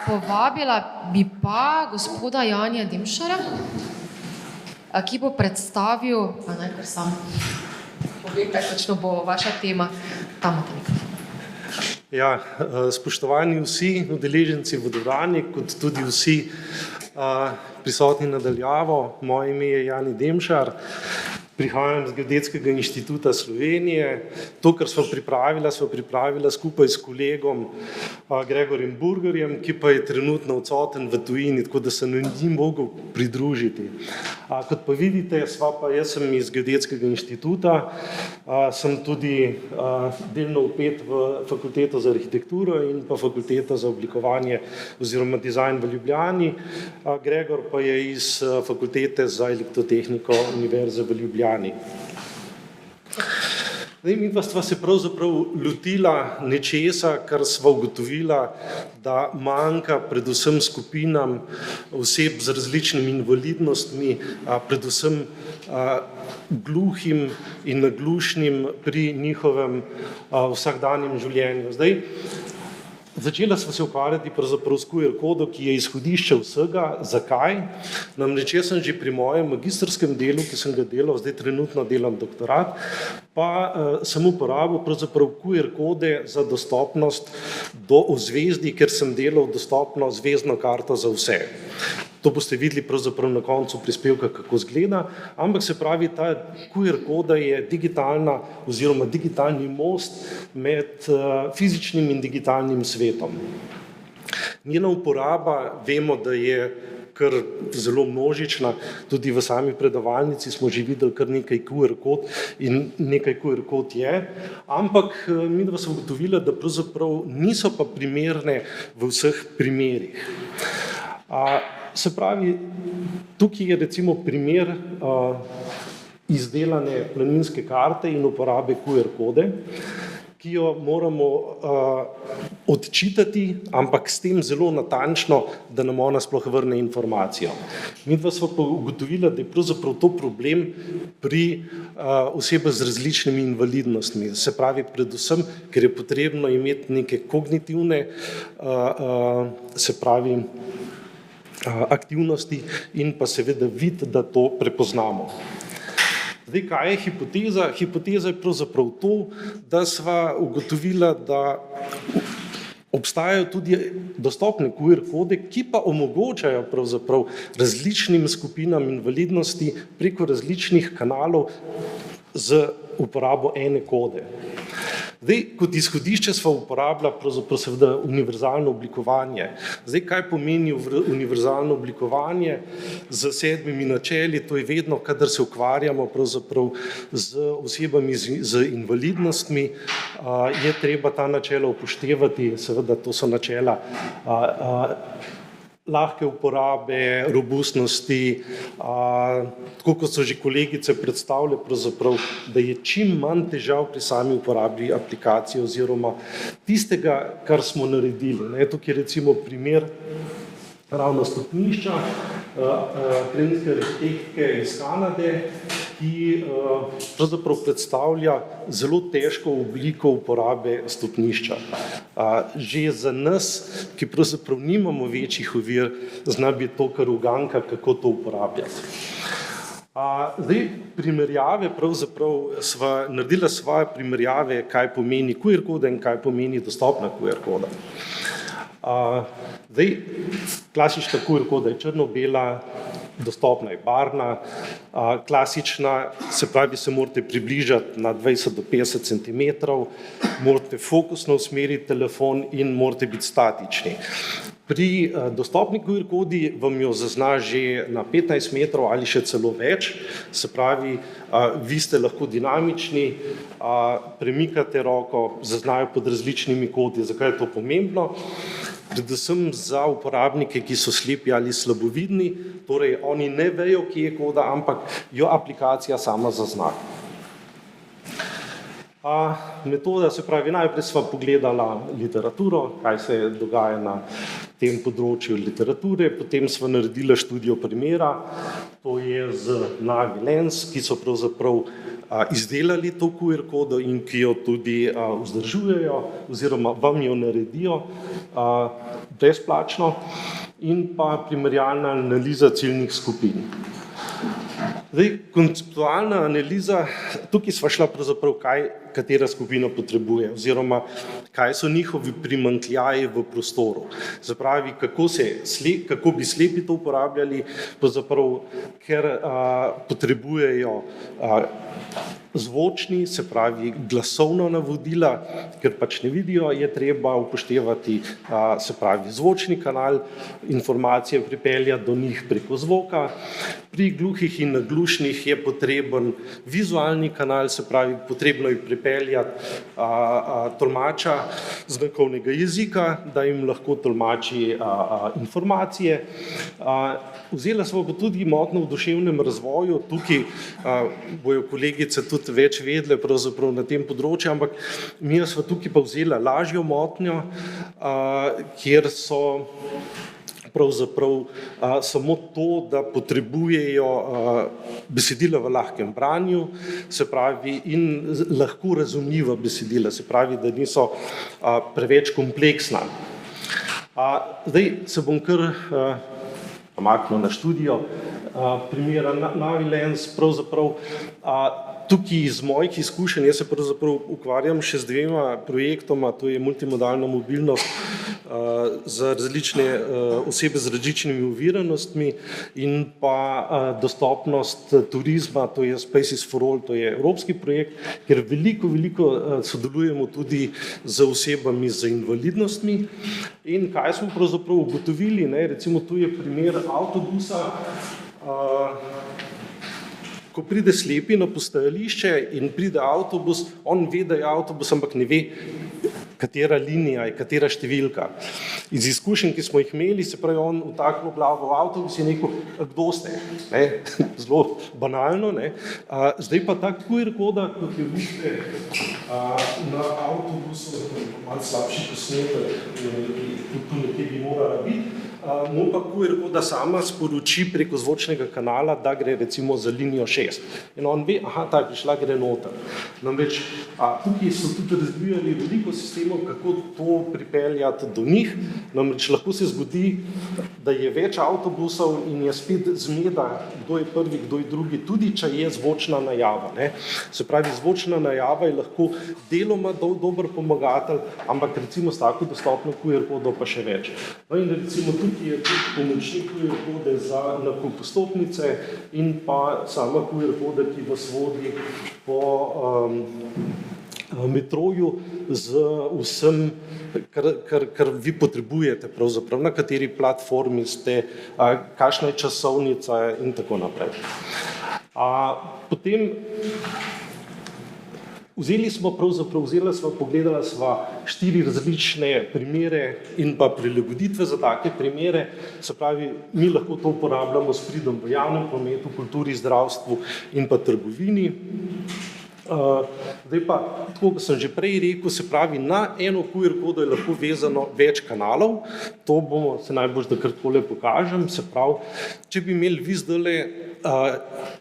Povabila bi pa gospoda Janija Demšarja, ki bo predstavil, pa naj kar sam povem, kaj točno bo vaša tema. Tam imate mikrofon. Ja, spoštovani vsi udeleženci v dvorani, kot tudi vsi prisotni nadaljavo. Moje ime je Jani Demšar, prihajam z Geodetskega inštituta Slovenije. To, kar smo pripravila skupaj s kolegom Gregorjem Burgerjem, ki pa je trenutno odsoten v tujini, tako da se ni mogel pridružiti. Kot pa vidite, jaz sem iz Geodetskega inštituta, sem tudi delno vpet v Fakulteto za arhitekturo in pa Fakulteto za oblikovanje oziroma dizajn v Ljubljani. Gregor pa je iz Fakultete za elektrotehniko Univerze v Ljubljani. Mi pa sva se pravzaprav lotila nečesa, kar sva ugotovila, da manjka predvsem skupinam oseb z različnimi invalidnostmi, predvsem gluhim in naglušnim pri njihovem vsakdanjem življenju. Začela sva se ukvarjati pravzaprav s QR kodo, ki je izhodišče vsega. Zakaj? Namreč jaz sem že pri mojem magistrskem delu, ki sem ga delal, zdaj trenutno delam doktorat, pa sem uporabil pravzaprav QR kode za dostopnost do ozvezdij, ker sem delal dostopno zvezdno karto za vse. To boste videli pravzaprav na koncu prispevka, kako izgleda, ampak se pravi, ta QR koda je digitalna oziroma digitalni most med fizičnim in digitalnim svetom. Njena uporaba, vemo, da je kar zelo množična, tudi v sami predavalnici smo že videli kar nekaj QR kod in nekaj QR kod je, ampak midva sva ugotovila, da pravzaprav niso pa primerne v vseh primerih. Se pravi, tukaj je recimo primer izdelane planinske karte in uporabe QR kode, ki jo moramo odčitati, ampak s tem zelo natančno, da nam ona sploh vrne informacijo. Midva sva pa ugotovila, da je pravzaprav to problem pri osebah z različnimi invalidnostmi. Se pravi, predvsem, ker je potrebno imeti neke kognitivne, se pravi, aktivnosti in pa seveda vid, da to prepoznamo. Kaj je hipoteza? Hipoteza je pravzaprav to, da sva ugotovila, da obstajajo tudi dostopne QR kode, ki pa omogočajo pravzaprav različnim skupinam invalidnosti preko različnih kanalov z uporabo ene kode. Kot izhodišče sva uporabila pravzaprav seveda univerzalno oblikovanje. Kaj pomeni univerzalno oblikovanje z 7 načeli? To je vedno, kadar se ukvarjamo pravzaprav z osebami z invalidnostmi, je treba ta načela upoštevati, seveda to so načela lahke uporabe, robustnosti, tako kot so že kolegice predstavile, pravzaprav, da je čim manj težav pri sami uporabi aplikacije oziroma tistega, kar smo naredili. Tukaj je recimo primer ravno stopnišča krajinske arhitektke iz Kanade, ki pravzaprav predstavlja zelo težko obliko uporabe stopnišča. Že za nas, ki pravzaprav nimamo večjih ovir, zna biti to kar uganka, kako to uporabljati. Primerjave, pravzaprav naredila sva primerjave, kaj pomeni QR koda in kaj pomeni dostopna QR koda. Klasična QR koda je črno-bela, dostopna je barvna, klasična, se pravi, se morate približati na 20 do 50 centimetrov, morate fokusno usmeriti telefon in morate biti statični. Pri dostopni QR kodi vam jo zazna že na 15 metrov ali še celo več, se pravi, vi ste lahko dinamični, premikate roko, zaznajo pod različnimi koti. Zakaj je to pomembno? Predvsem za uporabnike, ki so slepi ali slabovidni, torej oni ne vejo, kje je koda, ampak jo aplikacija sama zazna. Metoda, se pravi, najprej sva pogledala literaturo, kaj se dogaja na tem področju literature, potem sva naredila študijo primera, to je z Navi Lens, ki so pravzaprav izdelali to QR kodo in ki jo tudi vzdržujejo oziroma vam jo naredijo brezplačno, in pa primerjalna analiza ciljnih skupin. Zdaj, konceptualna analiza, tukaj sva šla pravzaprav, katera skupina potrebuje oziroma kaj so njihovi primanjkljaji v prostoru. Se pravi, kako bi slepi to uporabljali, pravzaprav, ker potrebujejo zvočni, se pravi glasovna navodila, ker pač ne vidijo, je treba upoštevati, se pravi zvočni kanal, informacije pripeljati do njih preko zvoka. Pri gluhih in naglušnih je potreben vizualni kanal, se pravi potrebno je pripeljati tolmača znakovnega jezika, da jim lahko tolmači informacije. Vzela smo pa tudi motnjo v duševnem razvoju, tukaj bojo kolegice tudi več vedle pravzaprav na tem področju, ampak mi smo tukaj pa vzela lažjo motnjo, kjer so pravzaprav samo to, da potrebujejo besedila v lahkem branju, se pravi, in lahko razumljiva besedila, se pravi, da niso preveč kompleksna. Zdaj se bom kar namaknil na študijo primera Navilens, pravzaprav tukaj iz mojih izkušenj, jaz se pravzaprav ukvarjam še z dvema projektoma, to je multimodalna mobilnost za različne osebe z različnimi oviranostmi in pa dostopnost turizma, to je Spaces for All, to je evropski projekt, kjer veliko sodelujemo tudi z osebami z invalidnostmi. In kaj smo pravzaprav ugotovili, recimo tu je primer avtobusa, ko pride slepi na postajališče in pride avtobus, on ve, da je avtobus, ampak ne ve, katera linija je, katera številka. Iz izkušenj, ki smo jih imeli, se pravi, on vtaknil glavo v avtobus in rekel, kdo ste? Zelo banalno. Zdaj pa ta QR koda, kot jo vidite na avtobusu, malo slabši posnetek, tu nekje bi morala biti, mu pa QR koda sama sporoči preko zvočnega kanala, da gre recimo za linijo 6. In on ve, ta je prišla, gre noter. Namreč tukaj so tudi razvijali veliko sistemov, kako to pripeljati do njih. Namreč lahko se zgodi, da je več avtobusov in je spet zmeda, kdo je prvi, kdo je drugi, tudi če je zvočna najava. Se pravi, zvočna najava je lahko deloma dober pomagatelj, ampak recimo s tako dostopno QR kodo pa še več. No in recimo tukaj je tudi pomočnik QR kode za nakup vstopnice in pa sama QR koda, ki vas vodi po metroju z vsem, kar vi potrebujete pravzaprav, na kateri platformi ste, kakšna je časovnica in tako naprej. Potem pogledala sva 4 različne primere in pa prilagoditve za take primere, se pravi, mi lahko to uporabljamo s pridom v javnem prometu, kulturi, zdravstvu in pa trgovini. Zdaj pa, tako kot sem že prej rekel, se pravi, na eno QR kodo je lahko vezano več kanalov, to bomo se najbolj, da kar takole pokažem, se pravi, če bi imeli vi zdajle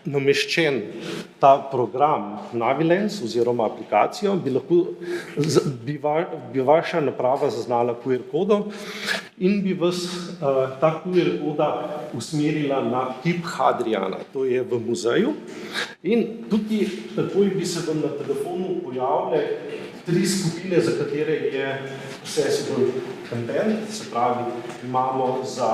nameščen ta program Navilens oziroma aplikacijo, bi vaša naprava zaznala QR kodo in bi vas ta QR koda usmerila na kip Hadriana, to je v muzeju. In tukaj takoj bi se vam na telefonu pojavile 3 skupine, za katere je accessible content, se pravi, imamo za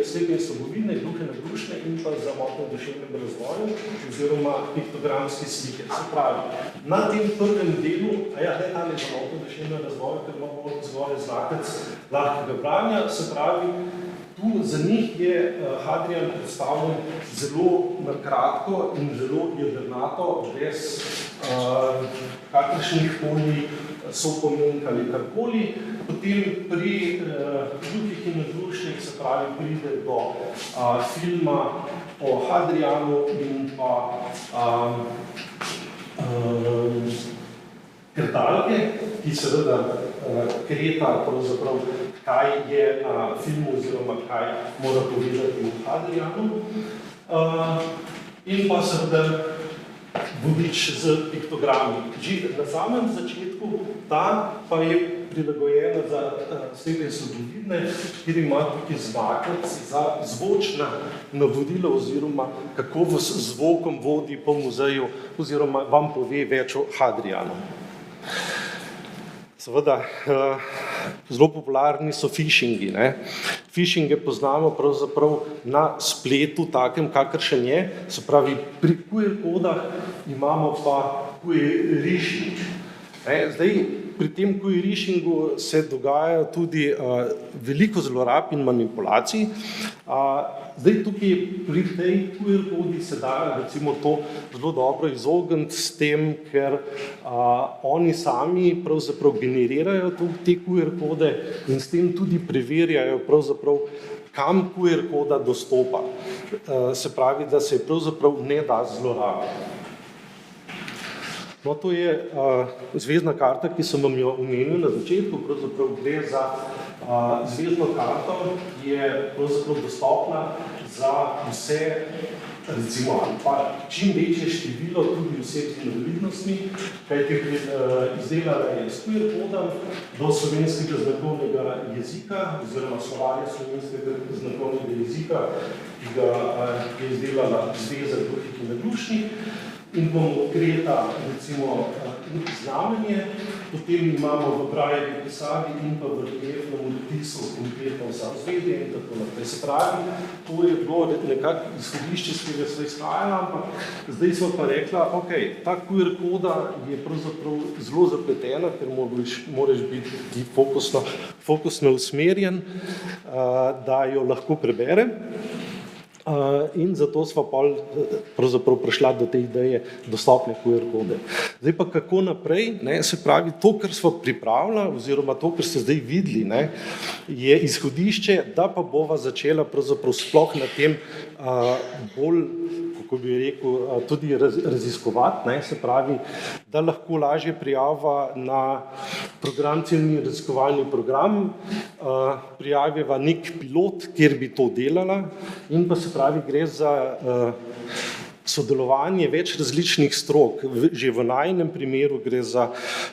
slepe in slabovidne, gluhe naglušne in pa za motnje v duševnem razvoju oziroma piktogramske slike. Se pravi, na tem prvem delu, tam je za motnje v duševnem razvoju, ker imamo zgoraj znakec lahkega branja, se pravi, tu za njih je Hadrian predstavljen zelo na kratko in zelo jedrnato, brez kakršnih koli sopomenk ali karkoli. Potem pri gluhih in naglušnih, se pravi, pride do filma o Hadrianu in pa krtalke, ki seveda kreta pravzaprav, kaj je na filmu oziroma kaj mora povedati o Hadrianu. in pa seveda vodič z piktogrami. Že na samem začetku ta pa je prilagojena za srednje slabovidne, kjer ima tukaj znakec za zvočna navodila oziroma kako vas z zvokom vodi po muzeju oziroma vam pove več o Hadrianu. Seveda, zelo popularni so phishingi. Phishinge poznamo pravzaprav na spletu takem, kakršen je, se pravi, pri QR kodah imamo pa QR phishing. Zdaj, pri tem QR phishingu se dogajajo tudi veliko zlorab in manipulacij. Zdaj, tukaj pri tej QR kodi se da recimo to zelo dobro izogniti s tem, ker oni sami pravzaprav generirajo te QR kode in s tem tudi preverjajo pravzaprav, kam QR koda dostopa. Se pravi, da se pravzaprav ne da zlorabiti. No, to je zvezdna karta, ki sem vam jo omenil na začetku, pravzaprav gre za zvezdno karto, ki je pravzaprav dostopna za vse, recimo, pa čim večje število tudi oseb z invalidnostmi, kajti izdelala je s QR kodom do slovenskega znakovnega jezika oziroma slovarja slovenskega znakovnega jezika, ki ga je izdelala Zveza gluhih in naglušnih. In bomo odkreta, recimo, znamenje, potem imamo v Braillevi pisavi in pa v reliefnem odtisu konkretno vsa ozvedje in tako naprej. Se pravi, to je bilo nekako izhodišče, s katerega sva izhajala, ampak zdaj sva pa rekla, ok, ta QR koda je pravzaprav zelo zapletena, ker moraš biti fokusno usmerjen, da jo lahko prebere. In zato sva pravzaprav prišla do te ideje dostopne QR kode. Zdaj pa kako naprej, se pravi, to, kar sva pripravila, oziroma to, kar ste zdaj videli, je izhodišče, da pa bova začela pravzaprav sploh na tem bolj, kako bi rekel, tudi raziskovati, se pravi, da lahko lažje prijava na program, ciljni raziskovalni program, prijaviva nek pilot, kjer bi to delala in pa se pravi, gre za sodelovanje več različnih strok. Že v najinem primeru gre za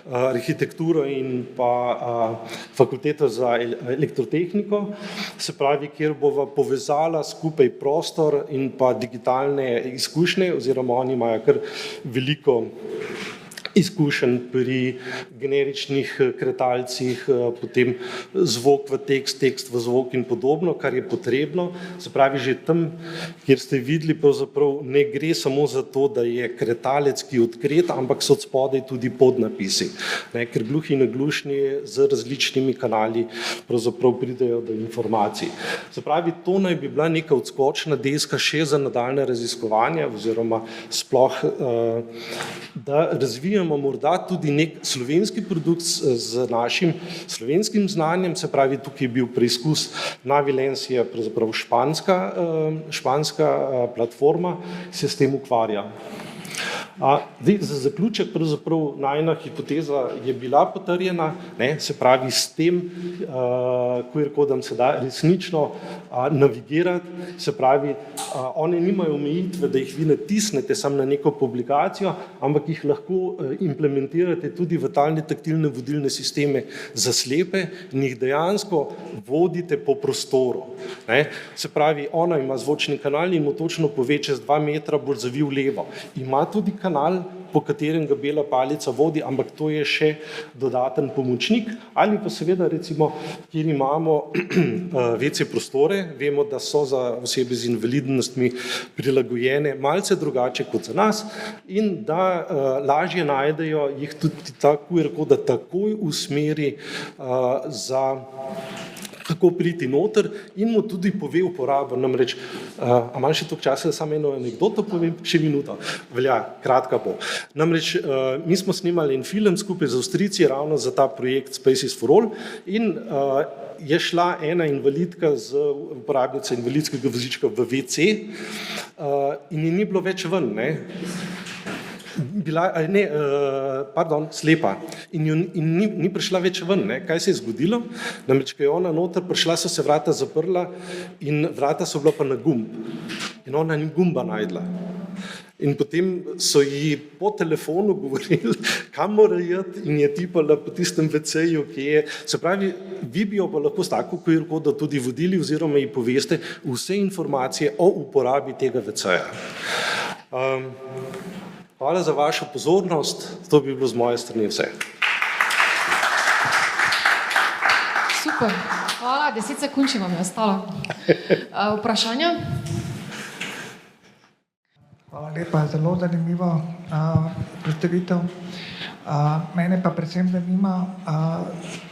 arhitekturo in pa fakulteto za elektrotehniko, se pravi, kjer bova povezala skupaj prostor in pa digitalne izkušnje, oziroma oni imajo kar veliko izkušenj pri generičnih kretalcih, potem zvok v tekst, tekst v zvok in podobno, kar je potrebno. Se pravi, že tam, kjer ste videli, pravzaprav ne gre samo za to, da je kretalec, ki je odkrit, ampak so spodaj tudi podnapisi, ker gluhi in naglušni z različnimi kanali pravzaprav pridejo do informacij. Se pravi, to naj bi bila neka odskočna deska še za nadaljne raziskovanja, oziroma sploh, da razvijamo morda tudi nek slovenski produkt z našim slovenskim znanjem, se pravi, tukaj je bil preizkus Navilensija, pravzaprav španska platforma, se s tem ukvarja. Za zaključek, pravzaprav najina hipoteza je bila potrjena, se pravi, s tem QR kodom se da resnično navigirati, se pravi, one nimajo omejitve, da jih vi natisnete samo na neko publikacijo, ampak jih lahko implementirate tudi v talne taktilne vodilne sisteme za slepe in jih dejansko vodite po prostoru. Se pravi, ona ima zvočni kanal in mu točno pove, čez 2 metra bo zavil levo. Ima tudi kanal, po katerem ga bela palica vodi, ampak to je še dodaten pomočnik, ali pa seveda recimo, kjer imamo WC prostore, vemo, da so za osebe z invalidnostmi prilagojene malce drugače kot za nas in da lažje najdejo jih tudi ta QR koda takoj usmeri za kako priti noter in mu tudi pove uporabo. Namreč, a imam še toliko časa, da samo eno anekdoto povem, še minuto, velja, kratka bo. Namreč, mi smo snemali en film skupaj z Avstrijci ravno za ta projekt Spaces for All in je šla ena invalidka uporabnica invalidskega vozička v WC in ji ni bilo več ven, slepa. In ni prišla več ven. Ne? Kaj se je zgodilo? Namreč, ko je ona noter prišla, so se vrata zaprla in vrata so bila pa na gumb. In ona ni gumba najdla. In potem so ji po telefonu govorili, kam mora iti, in je tipala po tistem WC-ju, ki je. Se pravi, vi bi jo pa lahko s tako QR-kodo tudi vodili oziroma ji poveste vse informacije o uporabi tega WC-ja. Hvala za vašo pozornost, to bi bilo z moje strani vse. Super, hvala, 10 sekund, če vam je ostalo. Vprašanja? Hvala lepa, zelo zanimivo predstavitev. Mene pa predvsem zanima,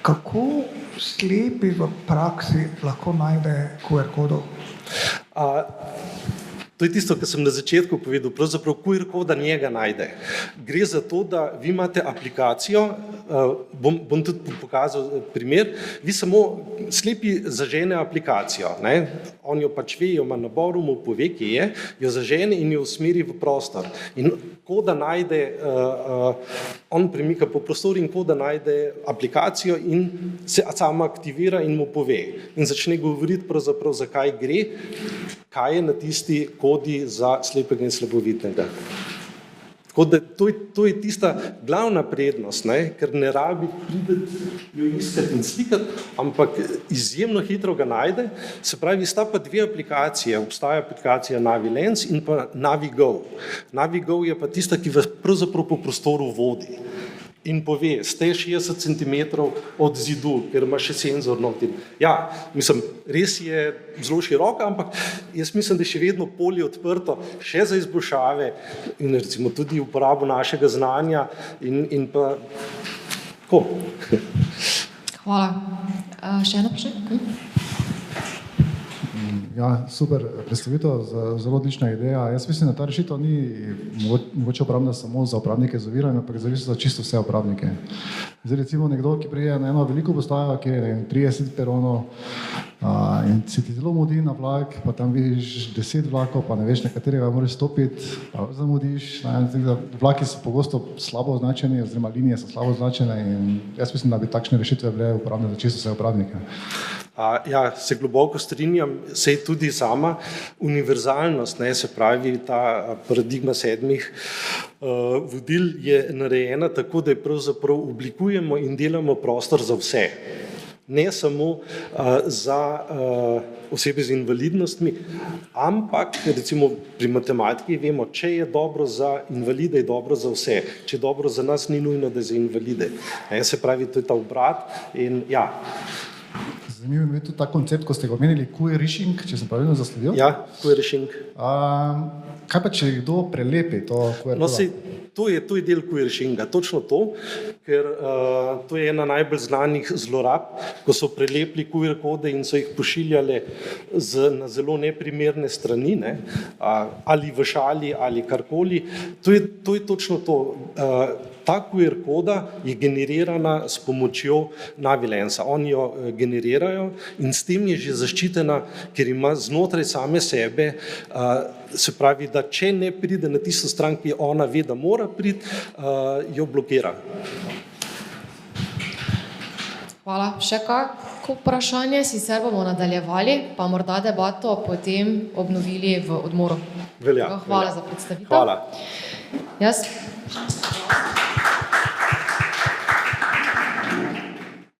kako slepi v praksi lahko najde QR-kodo? To je tisto, kar sem na začetku povedal, pravzaprav QR-koda njega najde. Gre za to, da vi imate aplikacijo, bom tudi pokazal primer, vi samo slepi zažene aplikacijo, ne? On jo pač ve, jo ima na boru, mu pove, kje je, jo zažene in jo usmeri v prostor. In koda najde, on premika po prostoru in koda najde aplikacijo in se sama aktivira in mu pove. In začne govoriti pravzaprav, zakaj gre, kaj je na tisti kodi za slepega in slabovidnega. Tako da to je tista glavna prednost, ne? Ker ne rabi priti jo iskati in slikati, ampak izjemno hitro ga najde. Se pravi, sta pa dve aplikacije, obstaja aplikacija NaviLens in pa NaviGo. NaviGo je pa tista, ki vas pravzaprav po prostoru vodi in pove, ste 60 cm od zidu, ker ima še senzor noter. Ja, mislim, res je zelo široka, ampak jaz mislim, da je še vedno polje odprto, še za izboljšave in recimo tudi uporabo našega znanja in pa tako. Hvala. Še eno vprašanje? Ja, super predstavitev, zelo odlična ideja. Jaz mislim, da ta rešitev ni mogoče uporabna samo za uporabnike z ovirami, ampak za čisto vse uporabnike. Zdaj recimo nekdo, ki prije na eno veliko postajo, ki je 30 peronov in se ti zelo mudi na vlak, pa tam vidiš 10 vlakov, pa ne veš, na katerega moraš stopiti, pa zamudiš. Vlaki so pogosto slabo označeni, oziroma linije so slabo označene in jaz mislim, da bi takšne rešitve bile uporabne za čisto vse uporabnike. Ja, se globoko strinjam, sej tudi sama univerzalnost, ne, se pravi, ta paradigma 7 vodil je narejena tako, da je pravzaprav oblikujemo in delamo prostor za vse. Ne samo za osebe z invalidnostmi, ampak recimo pri matematiki vemo, če je dobro za invalide, je dobro za vse. Če je dobro za nas, ni nujno, da je za invalide. Se pravi, to je ta obrat in ja. Zanimivo je tudi ta koncept, ko ste ga omenili, QR-rishing, če sem pravilno zasledil. Ja, QR-rishing. Kaj pa, če kdo prelepi to QR-kodo? No, to je del QR-rishinga, točno to, ker to je ena najbolj znanih zlorab, ko so prelepili QR-kode in so jih pošiljali na zelo neprimerne strani, ne, ali v šali ali karkoli. To je točno to. Ta QR-koda je generirana s pomočjo NaviLensa. Oni jo generirajo in s tem je že zaščitena, ker ima znotraj same sebe, se pravi, da če ne pride na tisto stran, ki ona ve, da mora priti, jo blokira. Hvala. Še kako vprašanje? Sicer bomo nadaljevali, pa morda debato potem obnovili v odmoru. Velja. Hvala za predstavitev. Hvala. Jaz.